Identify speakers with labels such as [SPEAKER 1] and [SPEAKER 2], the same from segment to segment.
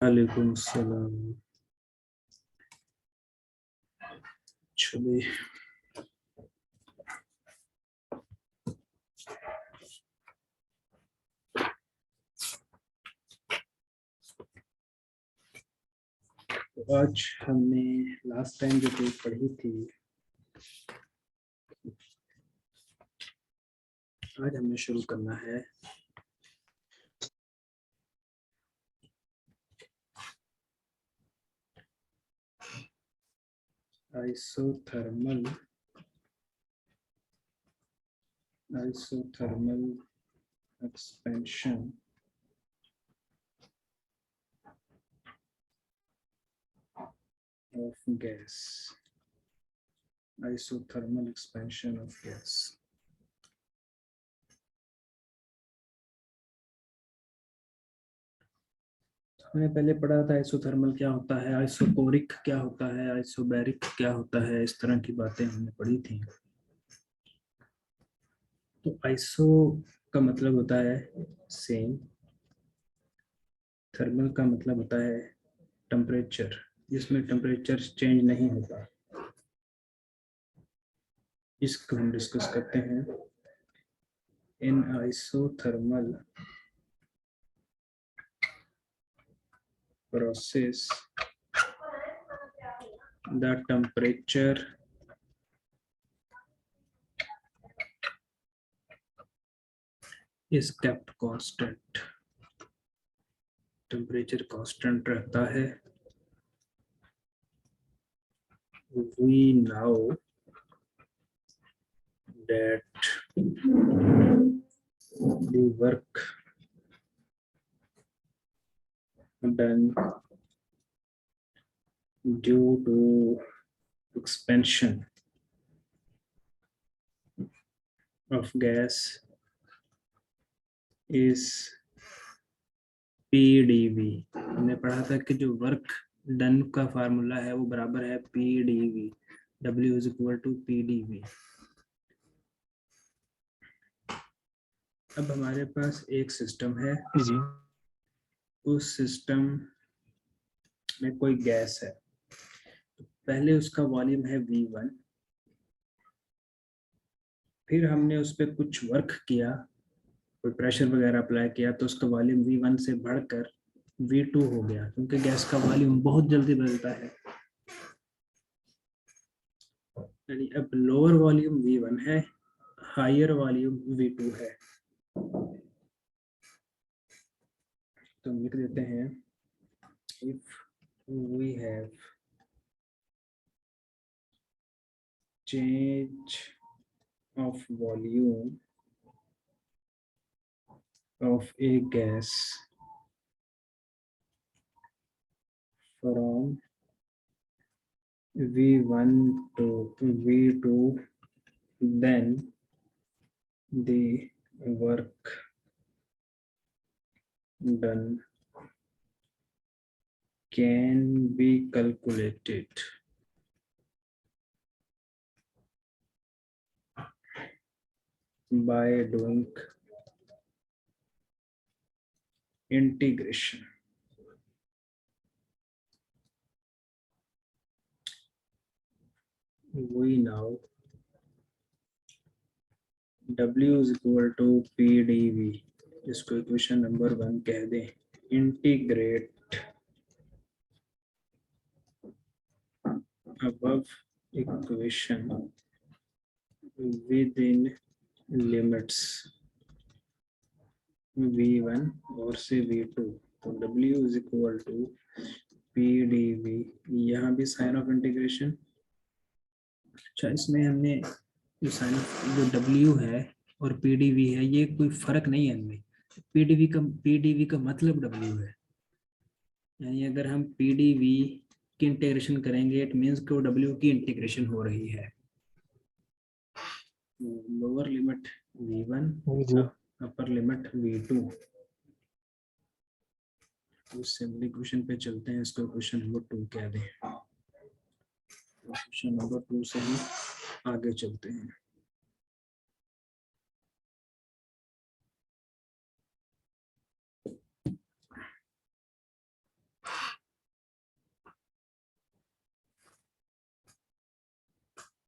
[SPEAKER 1] वालेकुम अस्सलाम। चलिए तो आज हमने लास्ट टाइम जो पेज पढ़ी थी, आज हमें शुरू करना है isothermal expansion of gas. Isothermal expansion of gas. हमने पहले पढ़ा था आइसोथर्मल क्या होता है, आइसोकोरिक क्या होता है, आइसोबैरिक क्या होता है, इस तरह की बातें हमने पढ़ी थी। तो आइसो का मतलब होता है सेम, थर्मल का मतलब होता है टेम्परेचर, जिसमें टेम्परेचर चेंज नहीं होता। इसको हम डिस्कस करते हैं। In isothermal process the temperature is kept constant. Temperature constant रहता है। We know that the work done due to expansion of gas is PdV। हमने पढ़ा था कि जो वर्क डन का फार्मूला है वो बराबर है PdV, W is equal to PdV। अब हमारे पास एक सिस्टम है जी, उस सिस्टम में कोई गैस है, तो पहले उसका वॉल्यूम है V1, फिर हमने उस पर कुछ वर्क किया, कोई प्रेशर वगैरह अप्लाई किया, तो उसका वॉल्यूम V1 से बढ़कर V2 हो गया, क्योंकि गैस का वॉल्यूम बहुत जल्दी बदलता है। यानी अब लोअर वॉल्यूम V1 है, हायर वॉल्यूम V2 है। तो हम लिख देते हैं if we have change of volume of a gas from V1 to V2, then the work done can be calculated by doing integration. We now W is equal to PdV, इसको equation number 1 कह दें। Integrate above equation within limits V1 और से V2, तो W is equal to PdV। यहाँ भी sign of integration. अच्छा, इसमें हमने जो साइन जो W है और PdV है, ये कोई फर्क नहीं है इनमें। PdV का मतलब W है, यानी अगर हम PdV की इंटीग्रेशन करेंगे, इट मीन्स कि W की इंटीग्रेशन हो रही है। Lower limit V1, upper limit V2। Simply question पे चलते हैं, इसको क्वेश्चन नंबर 2 कह दें। क्वेश्चन नंबर 2 से ही आगे चलते हैं।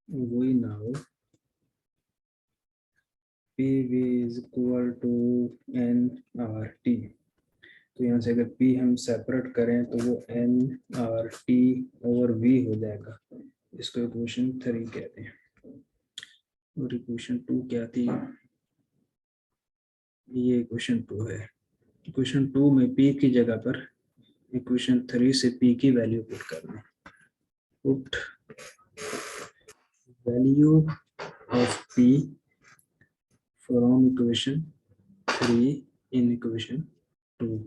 [SPEAKER 1] वही ना हो, PV is equal to NRT। तो यहाँ से अगर P हम सेपरेट करें तो वो NRT ओवर V हो जाएगा। इसको इक्वेशन 3 कहते हैं। और इक्वेशन 2 क्या थी? ये इक्वेशन 2 है। इक्वेशन 2 में P की जगह पर इक्वेशन 3 से P की वैल्यू पुट करना। Put value of P from equation 3 in equation 2।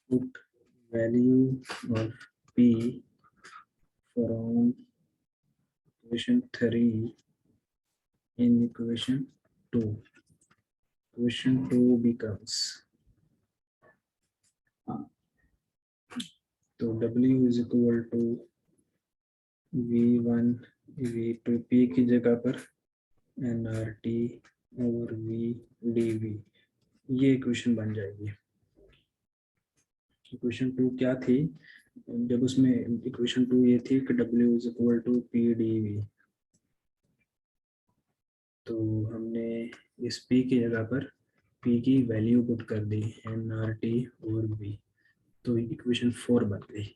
[SPEAKER 1] Put value of P from equation 3 in equation 2. Equation 2 becomes, तो W is equal to V1 V2 P की जगह पर NRT और V dV, ये equation बन जाएगी। Equation 2 क्या थी? जब उसमें इक्वेशन 2 ये थी कि W is equal to P dV, तो हमने इस P की जगह पर P की वैल्यू पुट कर दी NRT और V, तो इक्वेशन 4 बन गई।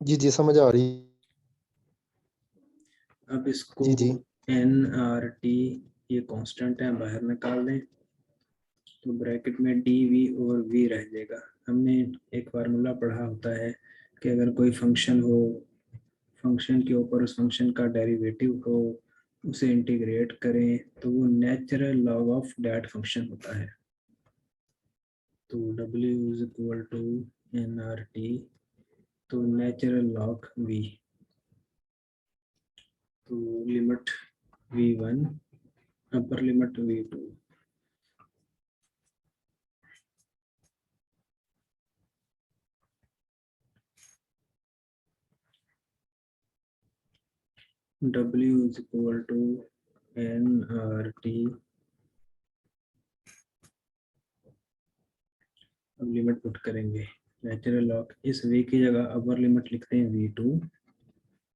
[SPEAKER 2] जी जी समझ आ रही।
[SPEAKER 1] अब इसको
[SPEAKER 2] जी जी
[SPEAKER 1] NRT ये कांस्टेंट है, बाहर निकाल दें तो ब्रैकेट में DV और V रह जाएगा। हमने एक फार्मूला पढ़ा होता है कि अगर कोई फंक्शन हो, फंक्शन के ऊपर उस फंक्शन का डेरिवेटिव हो, उसे इंटीग्रेट करें तो वो natural log of that function होता है। तो W is equal to NRT, तो नेचुरल लॉग V, तो limit V1 upper limit V2, W is equal to NRT। अब लिमिट पुट करेंगे, नेचुरल लॉग इस V की जगह अपर लिमिट लिखते हैं V2,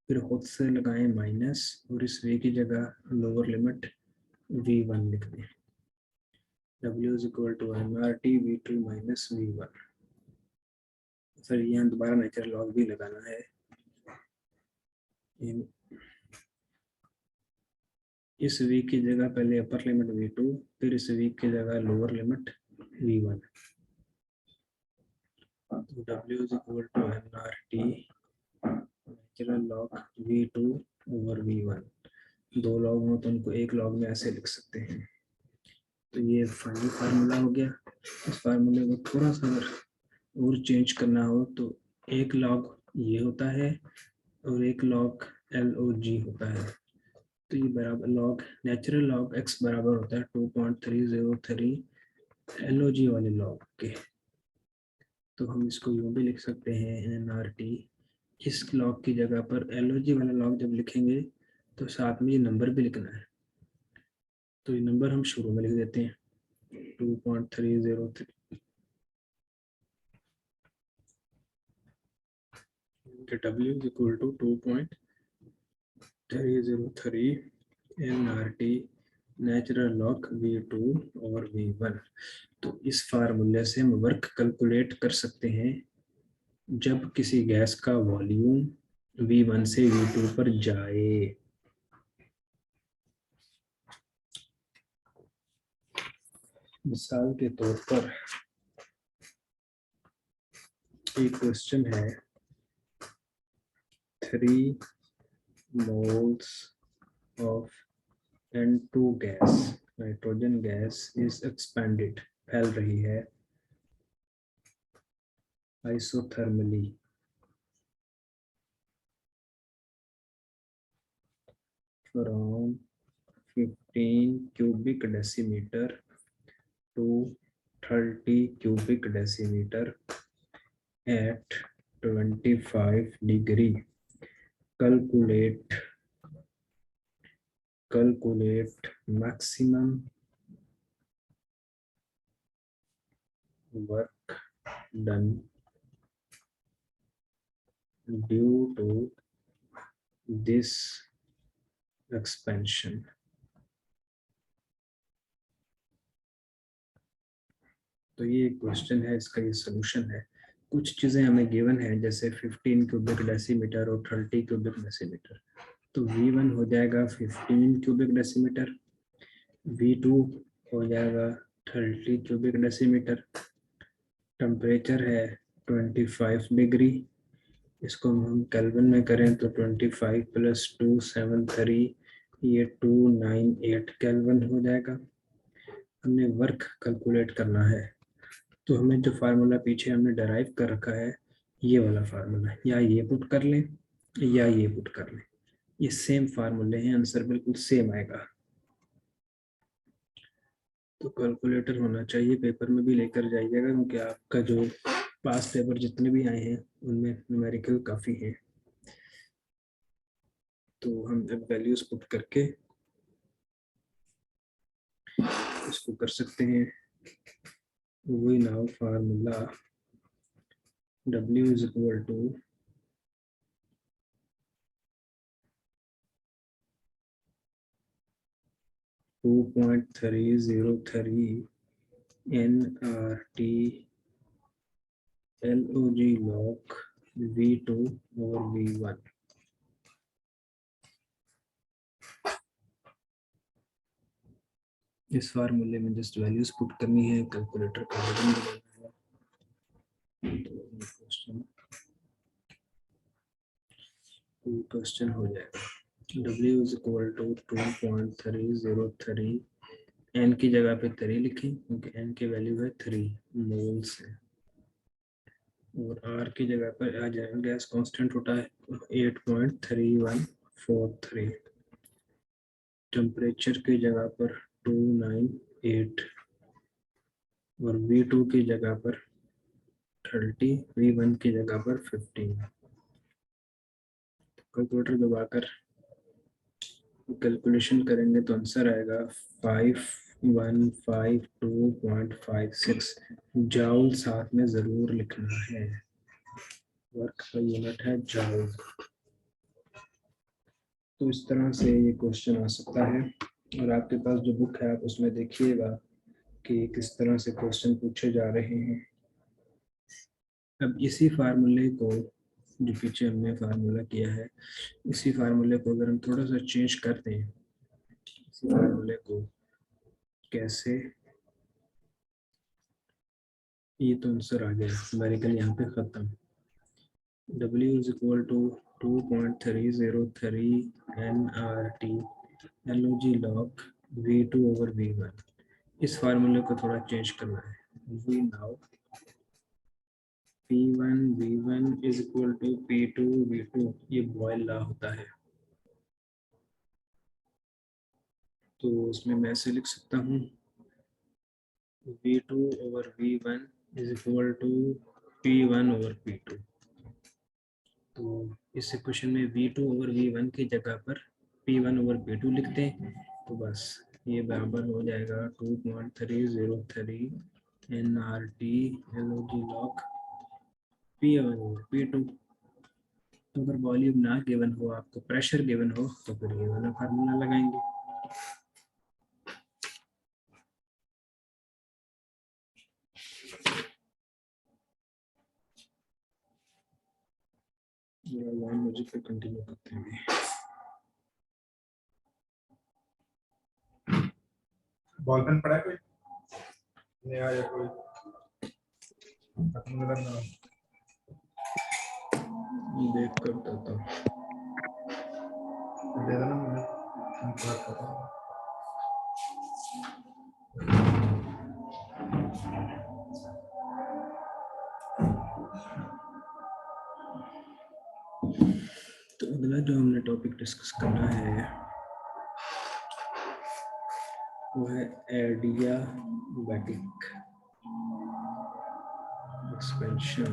[SPEAKER 1] फिर खुद से लगाएं माइनस और इस V की जगह लोअर लिमिट V1 लिख दें। W is equal to NRT V2 minus V1। Sir यहाँ दोबारा नेचुरल लॉग भी लगाना है। इस V की जगह पहले अपर लिमिट V2, फिर इस V की जगह लोअर लिमिट V1। तो W is equal to NRT natural log V2 over V1। दो लॉग हो तो उनको एक लॉग में ऐसे लिख सकते हैं। तो ये फाइनल फार्मूला हो गया। इस फार्मूले को थोड़ा सा अगर और चेंज करना हो तो एक लॉग ये होता है और एक लॉग LOG होता है। तो ये बराबर लॉग नेचुरल लॉग x बराबर होता है 2.303 LOG वाले लॉग के। तो हम इसको यूँ भी लिख सकते हैं NRT, इस लॉग की जगह पर LOG वाला लॉग जब लिखेंगे तो साथ में ये नंबर भी लिखना है। तो ये नंबर हम शुरू में लिख देते हैं 2.303। W is equal to 2.303 NRT natural log V2 और V1। तो इस फार्मूले से हम वर्क कैलकुलेट कर सकते हैं जब किसी गैस का वॉल्यूम V1 से V2 पर जाए। मिसाल के तौर पर एक क्वेश्चन है 3 moles of N2 gas, nitrogen gas is expanded, फैल रही है isothermally from 15 cubic decimeter to 30 cubic decimeter at 25 degree। calculate maximum work done due to this expansion. तो ये क्वेश्चन है, इसका ये सोल्यूशन है। कुछ चीजें हमें गिवन है, जैसे 15 क्यूबिक डेसीमीटर और 30 क्यूबिक डेसीमीटर। तो V1 हो जाएगा 15 क्यूबिक डेसीमीटर, V2 हो जाएगा 30 क्यूबिक डेसीमीटर। टेम्परेचर है 25 डिग्री, इसको हम केल्विन में करें तो 25 प्लस 273 ये 298 केल्विन हो जाएगा। हमने वर्क कैलकुलेट करना है, तो हमें जो फार्मूला पीछे हमने डराइव कर रखा है ये वाला फार्मूला, या ये पुट कर लें या ये पुट कर लें, ये सेम फार्मूले हैं, आंसर बिल्कुल सेम आएगा। तो कैलकुलेटर होना चाहिए, पेपर में भी लेकर जाइएगा, क्योंकि आपका जो पास पेपर जितने भी आए हैं उनमें न्यूमेरिकल काफ़ी है। तो हम अब वैल्यूज पुट करके इसको कर सकते हैं। we now formula W is equal to 2.303 nRT log log V2 over V1। इस फार्मूले में जस्ट वैल्यूज पुट करनी है, कैलकुलेटर का बटन दबाना है, तो क्वेश्चन हो जाएगा। W is equal to 2.303, n की जगह पे 3 लिखें क्योंकि n की वैल्यू है 3 मोल्स है, और R की जगह पर आ जाएगा, गैस कांस्टेंट होता है 8.3143, टेम्परेचर की जगह पर 298 और V2 की जगह पर 30, V1 की जगह पर 15। कैलकुलेटर दबाकर कैलकुलेशन करेंगे तो आंसर आएगा 5152.56 जाउल, साथ में जरूर लिखना है, वर्क का यूनिट है जाउल। तो इस तरह से ये क्वेश्चन आ सकता है, और आपके पास जो बुक है आप उसमें देखिएगा कि किस तरह से क्वेश्चन पूछे जा रहे हैं। अब इसी फार्मूले को, जो पीछे हमने फार्मूला किया है, इसी फार्मूले को अगर हम थोड़ा सा चेंज कर दें, इसी फार्मूले को कैसे, ये तो आंसर आ गया, न्यूमेरिकल यहाँ पे खत्म। W is equal to 2.303 nRT log log V2 over V1। इस फार्मूले को थोड़ा चेंज करना है। We now P1 V1 is equal to P2 V2, ये बॉयल लॉ होता है, तो उसमें मैं ऐसे लिख सकता हूँ V2 over V1 is equal to P1 over P2। तो इस इक्वेशन में V2 over V1 की जगह पर P1 over P2 लिख दें, तो बस ये बराबर हो जाएगा 2.303 nRT log log P1 over P2। तो अगर वॉल्यूम ना गिवन हो, आपको प्रेशर गिवन हो, तो फिर ये वाला फार्मूला लगाएंगे। लाइन लॉजिक पे कंटिन्यू करते हैं।
[SPEAKER 3] बॉल पेन पड़ा है कोई नया या कोई खत्म करना
[SPEAKER 1] देख कर देता हूँ,
[SPEAKER 3] दे देना मुझे हम पूरा करता हूँ।
[SPEAKER 1] तो अगला जो हमने टॉपिक डिस्कस करना है वो है adiabatic expansion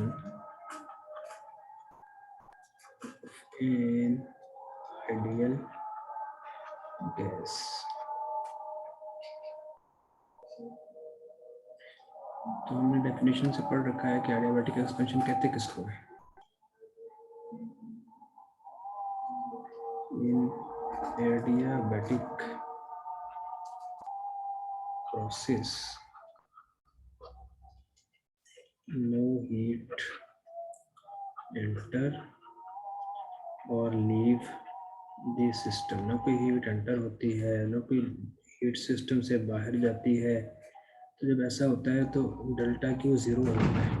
[SPEAKER 1] in ideal gas. तो हमने डेफिनेशन से पढ़ रखा है कि एडियाबैटिक एक्सपेंशन कहते किसको है। static process, no heat enter or leave the system, ना कोई हीट एंटर होती है, ना कोई हीट सिस्टम से बाहर जाती है। तो जब ऐसा होता है तो डेल्टा क्यू 0 हो जाता है।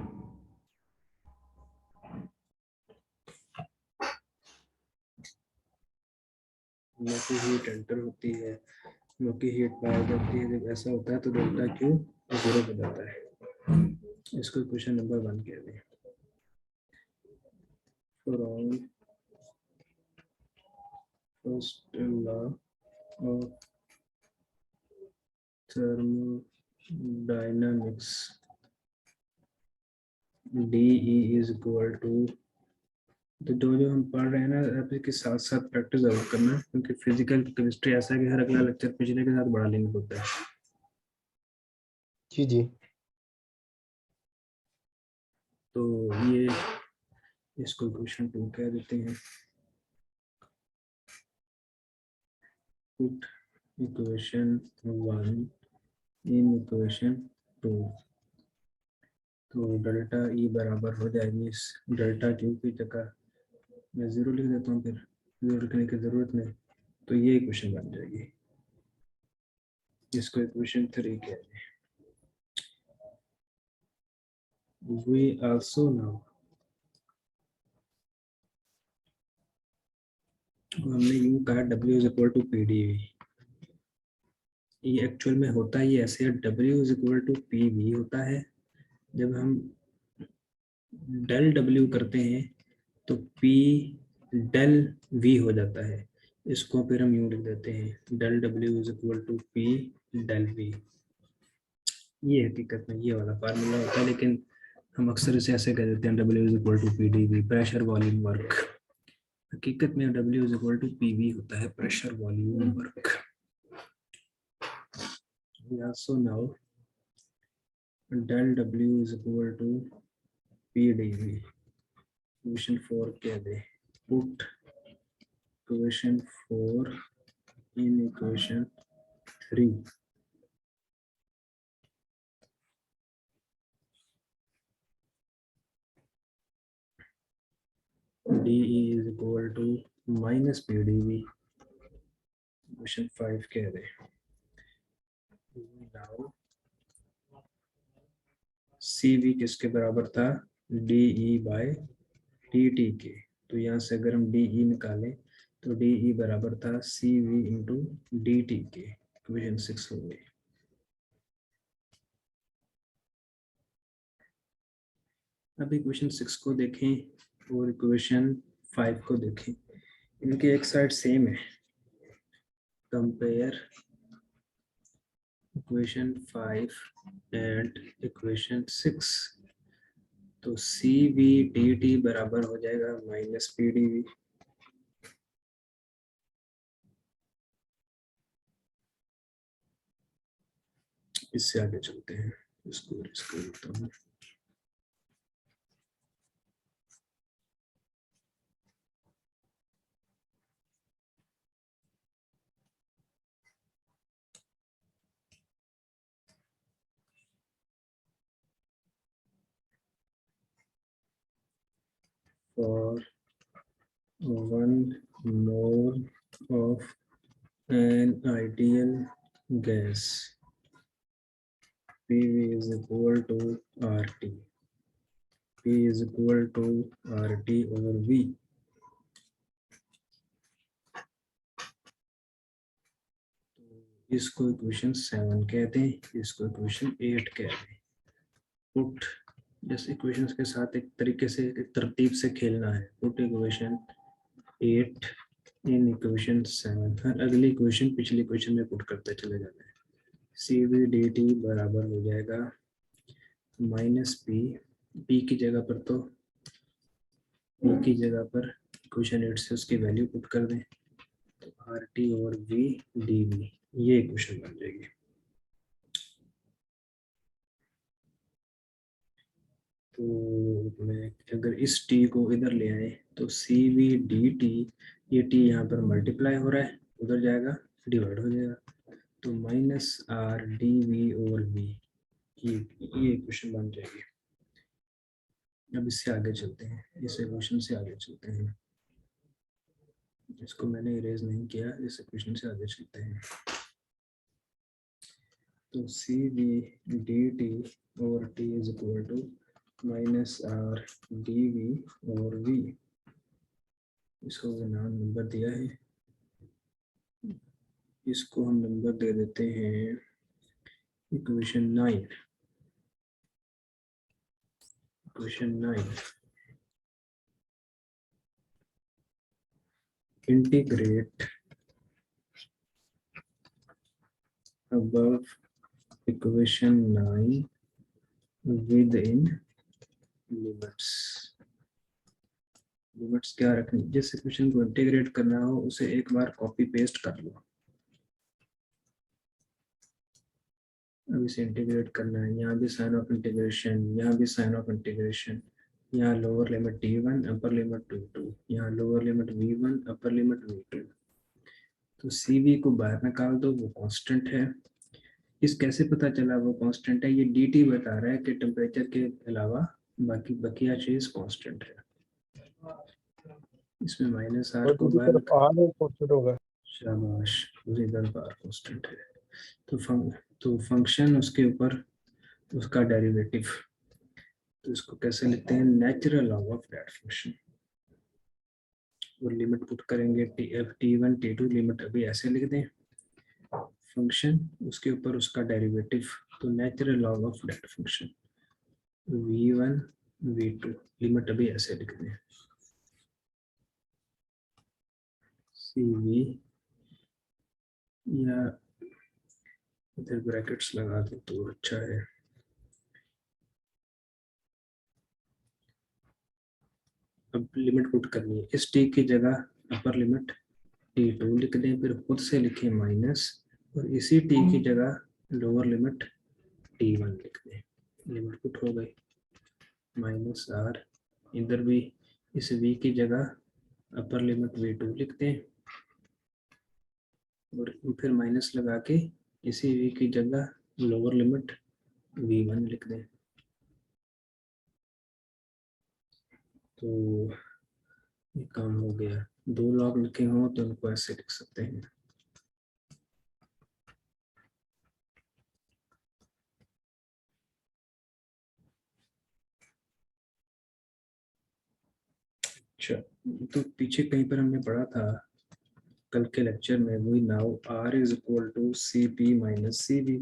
[SPEAKER 1] ना कोई हीट एंटर होती है, ना कोई हीट बाहर जाती है। जब ऐसा होता है तो डेल्टा क्यू 0 हो जाता है। इसको क्वेश्चन नंबर 1 कहते हैं। From first law of thermodynamics, DE is equal to, तो जो जो हम पढ़ रहे हैं ना आप इसके साथ साथ प्रैक्टिस जरूर करना, क्योंकि फिजिकल केमिस्ट्री ऐसा है कि हर अगला लेक्चर पिछले के साथ बड़ा लिंक होता है।
[SPEAKER 2] जी जी
[SPEAKER 1] तो ये इसको क्वेश्चन 2 कह देते हैं। पुट इक्वेशन 1 इन इक्वेशन 2, तो डेल्टा ई बराबर हो जाएगी इस डेल्टा क्यू की जगह मैं 0 लिख देता हूँ, फिर 0 लिखने की जरूरत नहीं, तो ये इक्वेशन बन जाएगी। इसको इक्वेशन 3 कहते हैं। We also know, हमने यूं कहा W is equal to PdV, ये एक्चुअल में होता ही ऐसे है। W is equal to PV होता है। जब हम डेल W करते हैं तो P डेल V हो जाता है। इसको फिर हम यूं लिख देते हैं del W is equal to P del V। ये हकीकत में ये वाला फार्मूला होता है, लेकिन हम अक्सर इसे ऐसे कह देते हैं W is equal to PdV, pressure volume work. हकीकत में W is equal to PV होता है, pressure volume work. We also know del W is equal to PdV। Equation 4 कह दे, put equation 4 in equation 3, DE is equal to minus PdV। Equation 5 कह दे। Now CV किसके बराबर था? DE by DT के। तो यहाँ से अगर हम DE निकालें तो DE बराबर था CV इंटू DT के। इक्वेशन 6 हो गई। अब इक्वेशन 6 को देखें और इक्वेशन 5 को देखें, इनकी एक साइड सेम है। कंपेयर इक्वेशन 5 एंड इक्वेशन 6, तो CVDT बराबर हो जाएगा माइनस PdV। इससे आगे चलते हैं, इसको लिखता हूँ। For 1 mole of an ideal gas, PV is equal to RT। P is equal to RT over V। इसको इक्वेशन 7 कहते हैं, इसको इक्वेशन 8 कहते हैं। पुट जैसे इक्वेशंस के साथ एक तरीके से एक तरतीब से खेलना है। पुट इक्वेशन 8 इन इक्वेशन 7, हर अगली इक्वेशन पिछली इक्वेशन में पुट करते चले जाना है। CVDT बराबर हो जाएगा माइनस P की जगह पर, तो P की जगह पर इक्वेशन 8 से उसकी वैल्यू पुट कर दें तो RT और V dV, ये इक्वेशन बन जाएगी। तो मैं अगर इस T को इधर ले आए तो CVDT, ये T यहाँ पर मल्टीप्लाई हो रहा है, उधर जाएगा डिवाइड हो जाएगा, तो minus R D V over V, ये इक्वेशन बन जाएगी। अब इससे आगे चलते हैं, इस इक्वेशन से आगे चलते हैं, इसको मैंने इरेज नहीं किया, इस इक्वेशन से आगे चलते हैं। तो C V D T over T is equal to minus R D V over V, इसको नाम नंबर दिया है, इसको हम नंबर दे देते हैं equation 9। Equation 9 integrate above equation 9 within limits। Limits क्या रखनी, जिस इक्वेशन को इंटीग्रेट करना हो उसे एक बार कॉपी पेस्ट कर लो। अब इसे इंटीग्रेट करना है, यहाँ भी साइन ऑफ इंटीग्रेशन, यहाँ भी साइन ऑफ इंटीग्रेशन, यहाँ lower limit t1 upper limit t2, यहाँ lower limit v1 upper limit v2। तो cv को बाहर निकाल दो, वो कांस्टेंट है। इस कैसे पता चला वो कांस्टेंट है, ये dt बता रहा है कि टेम्परेचर के अलावा बाकी बकिया चीज कांस्टेंट है। इसमें माइनस आर को बाहर
[SPEAKER 2] होगा।
[SPEAKER 1] शाबाश, उसी तरफ आर कांस्टेंट है। तो फंक्शन उसके ऊपर उसका डेरिवेटिव, तो इसको कैसे लिखते हैं, natural log of that function. और लिमिट पुट करेंगे t1 t2, लिमिट अभी ऐसे लिख दें, फंक्शन उसके ऊपर उसका डेरिवेटिव, तो natural log of that function v1 v2, limit अभी ऐसे लिख दें, cv, या इधर ब्रैकेट्स लगा दे तो अच्छा है। अब लिमिट पुट करनी है, इस t की जगह अपर लिमिट t2 लिख दें, फिर खुद से लिखें माइनस, और इसी t की जगह लोअर लिमिट t1 लिख दें। लिमिट पुट हो गई, माइनस आर, इधर भी इस v की जगह अपर लिमिट v2 लिख दें, और फिर माइनस लगा के इसी v की जगह लोअर लिमिट v1 लिख दें। तो ये काम हो गया। दो लॉग लिखे हों तो उनको ऐसे लिख सकते हैं, अच्छा। तो पीछे कहीं पर हमने पढ़ा था कल के लेक्चर में, वही now r is equal to C P minus C B,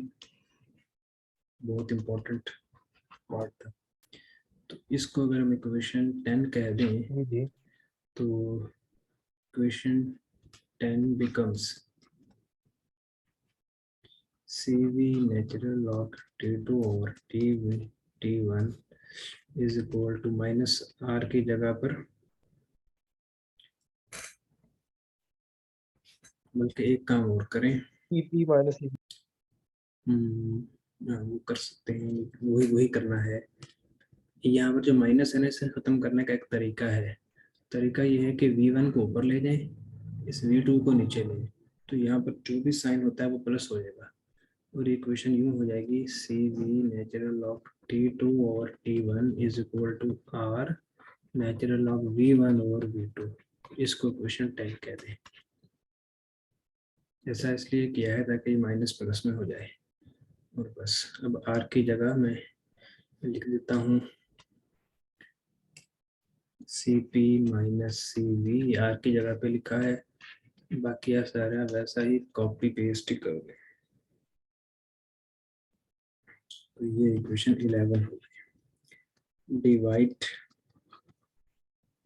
[SPEAKER 1] बहुत इंपॉर्टेंट पार्ट था। तो इसको अगर हम इक्वेशन 10 कह दें,
[SPEAKER 2] जी
[SPEAKER 1] तो equation 10 becomes cv natural log t2 over t1 is equal to minus r की जगह पर, बल्कि एक काम और करें,
[SPEAKER 2] पी माइनस
[SPEAKER 1] वो कर सकते हैं, वही करना है। यहाँ पर जो माइनस है ना, इसे खत्म करने का एक तरीका है। तरीका ये है कि v1 को ऊपर ले जाएं, इस v2 को नीचे लें, तो यहाँ पर जो भी साइन होता है वो प्लस हो जाएगा, और इक्वेशन यूं हो जाएगी, सी वी नेचुरल लॉग t2 और t1 is equal to r natural log v1 और v2। इसको इक्वेशन 10 कह दें। ऐसा इसलिए किया है ताकि माइनस प्लस में हो जाए, और बस। अब r की जगह मैं लिख देता हूँ C P minus C V, R की जगह पे लिखा है, बाकी आप सारा वैसा ही कॉपी पेस्ट ही करोगे। तो ये इक्वेशन 11 हो गई। Divide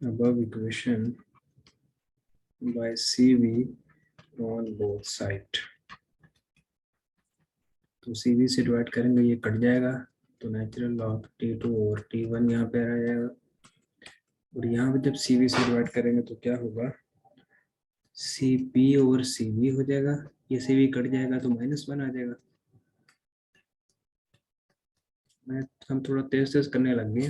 [SPEAKER 1] above equation by CV on both side। तो CV से डिवाइड करेंगे, ये कट जाएगा, तो नेचुरल लॉग T2 और T1 यहाँ पे आ जाएगा, और यहाँ पे जब CV से डिवाइड करेंगे तो क्या होगा, CP और CV हो जाएगा, ये CV कट जाएगा तो -1 आ जाएगा। हम थोड़ा तेज करने लग गए,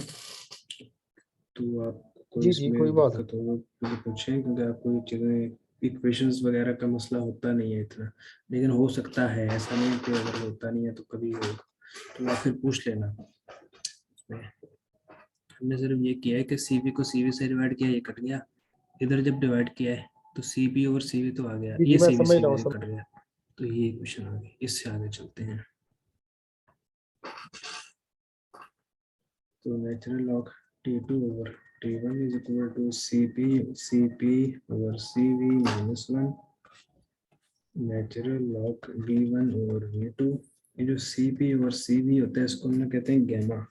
[SPEAKER 1] तो आपको
[SPEAKER 2] जी
[SPEAKER 1] इसमें
[SPEAKER 2] कोई बात नहीं।
[SPEAKER 1] दिक्कत हो तो पूछें, क्योंकि आपको ये चीज़ें इक्वेशंस वगैरह का मसला होता नहीं है इतना, लेकिन हो सकता है, ऐसा नहीं कि अगर होता नहीं है तो कभी होगा, तो आप फिर पूछ लेना। हमने सिर्फ ये किया है कि सीबी को सीवी से डिवाइड किया, ये कट गया, इधर जब डिवाइड किया है तो सीबी और सीवी तो आ गया,
[SPEAKER 2] जी
[SPEAKER 1] ये
[SPEAKER 2] मैं
[SPEAKER 1] सीवी
[SPEAKER 2] समझ रहा
[SPEAKER 1] सीवी
[SPEAKER 2] हूँ
[SPEAKER 1] से कट गया, तो ये इक्वेशन आ गई। इससे आगे चलते हैं। तो natural log T2 over T1 is equal to CP over CV minus 1 natural log V1 over V2। ये जो CP ओवर CV होता है इसको हम लोग कहते हैं गैमा,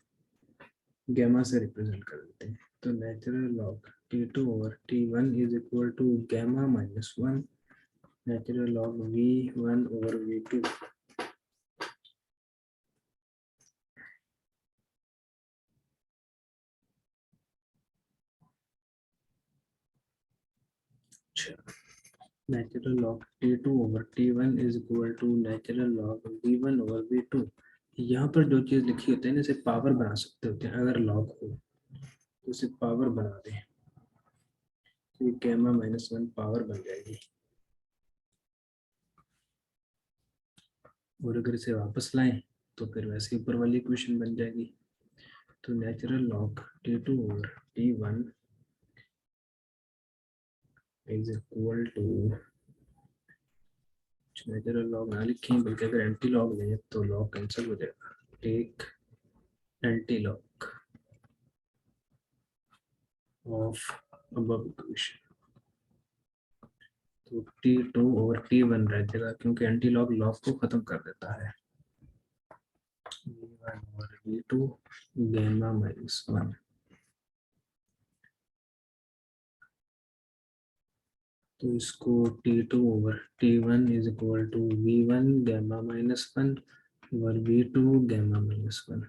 [SPEAKER 1] गैमा से रिप्रेजेंट कर देते हैं। तो natural log T2 over T1 is equal to gamma minus 1 natural log V1 over V2। Natural log T2 over T1 is equal to natural log V1 over V2। यहाँ पर जो चीज लिखी होती है ना, इसे पावर बना सकते होते हैं, अगर लॉग हो तो इसे पावर बना दें, तो ये गैमा माइनस 1 पावर बन जाएगी, और अगर इसे वापस लाएं तो फिर वैसे ऊपर वाली इक्वेशन बन जाएगी। तो natural log T2 over T1 is equal to, natural log ना लिखें बल्कि अगर एंटी लॉग लें तो लॉग कैंसिल हो जाएगा, take anti log of above equation। तो T2 और T1 रह जाएगा क्योंकि एंटी लॉग लॉग को खत्म कर देता है। V1 और V2 गैमा माइनस 1। तो इसको T2 over T1 is equal to V1 gamma minus 1 और V2 gamma minus 1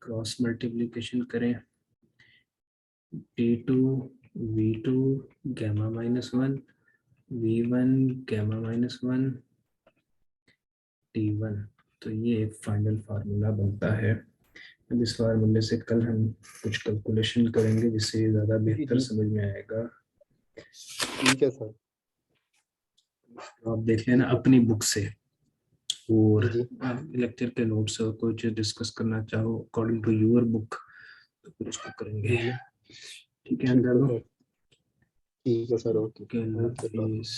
[SPEAKER 1] cross multiplication करें। T2 V2 gamma minus 1 V1 gamma minus 1 T1। तो ये एक फाइनल फार्मूला बनता है। अब इस फार्मूले से कल हम कुछ कैलकुलेशन करेंगे जिससे ज़्यादा
[SPEAKER 2] जी
[SPEAKER 1] बेहतर
[SPEAKER 2] जी
[SPEAKER 1] समझ में आएगा।
[SPEAKER 2] ठीक है सर।
[SPEAKER 1] तो आप देख लेना
[SPEAKER 2] ठीक है
[SPEAKER 1] अपनी बुक से, और
[SPEAKER 2] जी जी
[SPEAKER 1] लेक्चर के नोट्स से कोई चीज़ डिस्कस करना चाहो अकॉर्डिंग टू यूर बुक तो फिर उसको करेंगे।
[SPEAKER 2] जी
[SPEAKER 1] ठीक है
[SPEAKER 2] ठीक है
[SPEAKER 1] अंदाज़ो।
[SPEAKER 2] सर। ठीक है सर। ओके
[SPEAKER 1] अल्लाह
[SPEAKER 2] ओके।
[SPEAKER 1] हाफिज़।